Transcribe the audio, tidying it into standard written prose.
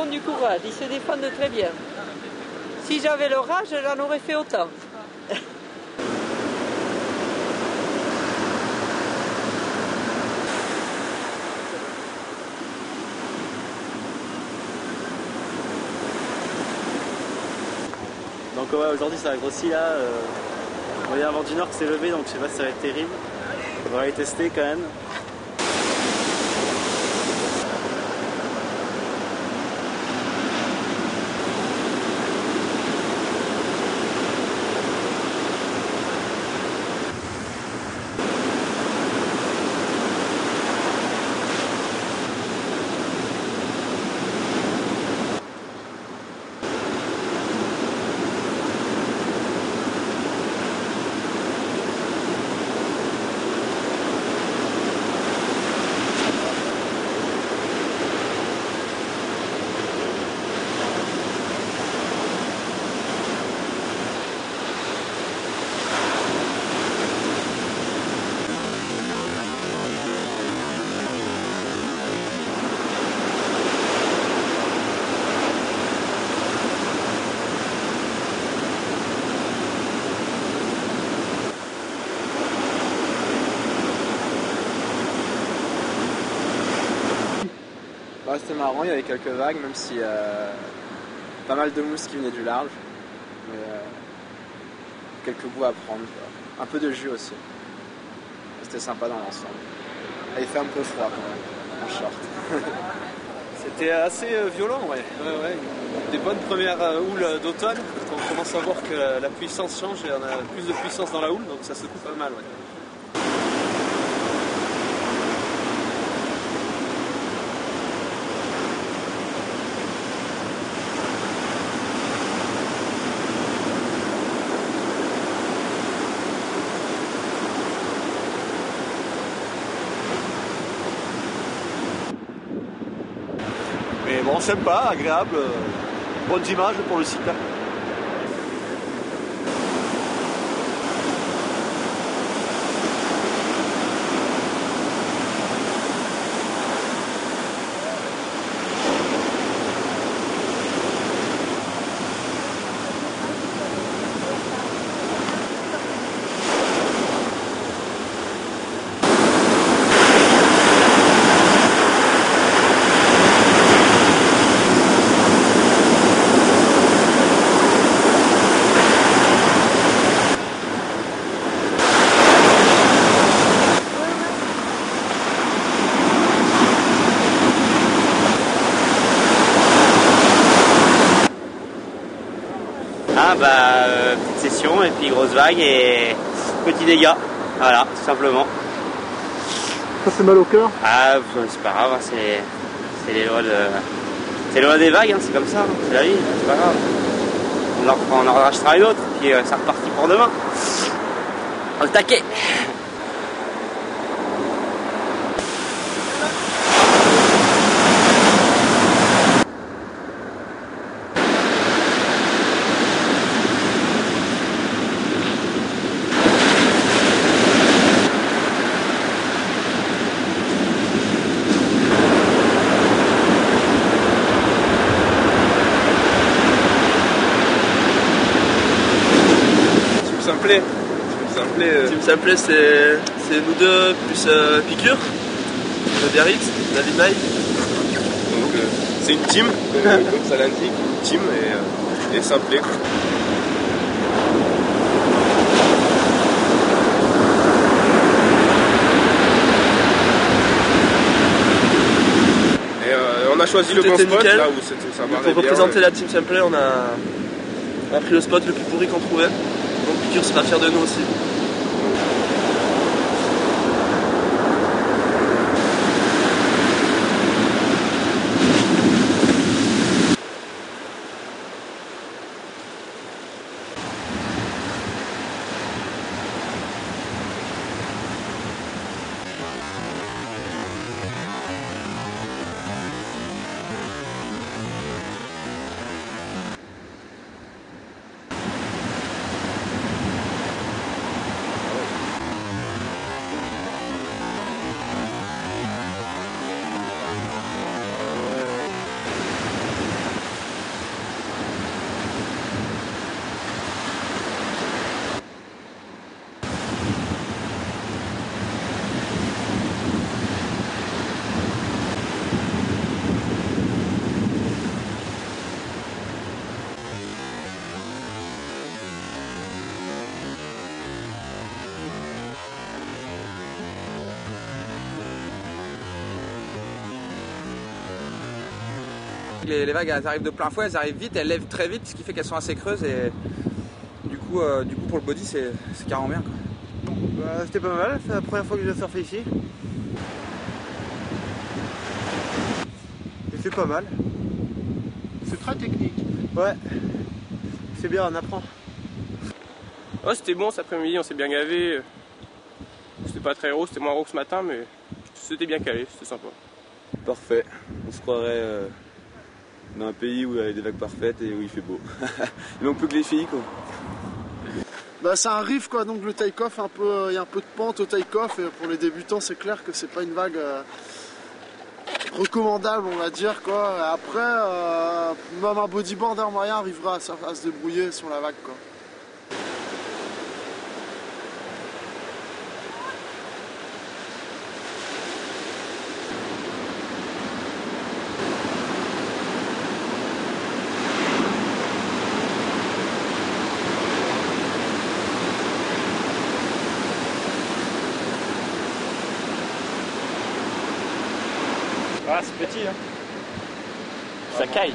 ont du courage, ils se défendent très bien. Si j'avais leur âge, j'en aurais fait autant. Donc ouais, aujourd'hui ça a grossi là. Il y a un vent du nord qui s'est levé, donc je sais pas si ça va être terrible. On va aller tester quand même. Ouais, c'était marrant, il y avait quelques vagues, même si pas mal de mousse qui venait du large. Mais quelques goûts à prendre, quoi. Un peu de jus aussi. C'était sympa dans l'ensemble. Il fait un peu froid quand même, en short. C'était assez violent, ouais. Des bonnes premières houles d'automne. On commence à voir que la puissance change et on a plus de puissance dans la houle, donc ça secoue pas mal, ouais. Mais bon, sympa, agréable, bonnes images pour le site. Ah bah petite session et puis grosse vague et petit dégât, voilà tout simplement. Ça fait mal au cœur? Ah c'est pas grave, c'est les lois c'est les lois des vagues, hein, c'est comme ça, hein, c'est la vie, c'est pas grave. On en rachètera une autre, puis c'est reparti pour demain. Au taquet. Team Simplay, c'est nous deux plus Piqûre, Biarritz, David May. Donc c'est une team, comme ça l'indique, une team et Simplay. Et on a choisi le bon spot, là où ça marrait bien. Pour représenter la team Simplay, on a pris le spot le plus pourri qu'on trouvait. Donc Piqûre sera fier de nous aussi. les vagues elles arrivent de plein fouet, elles arrivent vite, elles lèvent très vite, ce qui fait qu'elles sont assez creuses et du coup pour le body c'est carrément bien quoi. Bah, c'était pas mal, c'est la première fois que je surfe ici. Et c'est pas mal. C'est très technique. Ouais, c'est bien, on apprend. Oh, c'était bon cet après-midi, on s'est bien gavé. C'était pas très haut, c'était moins haut que ce matin, mais c'était bien calé, c'était sympa. Parfait, on se croirait dans un pays où il y a des vagues parfaites et où il fait beau. Il manque plus que les filles quoi. Bah, c'est un riff quoi, donc le take-off, il y a un peu de pente au take-off et pour les débutants c'est clair que c'est pas une vague recommandable on va dire quoi. Et après, même un bodyboarder moyen arrivera à se débrouiller sur la vague quoi. Ah, c'est petit, hein. Ça caille.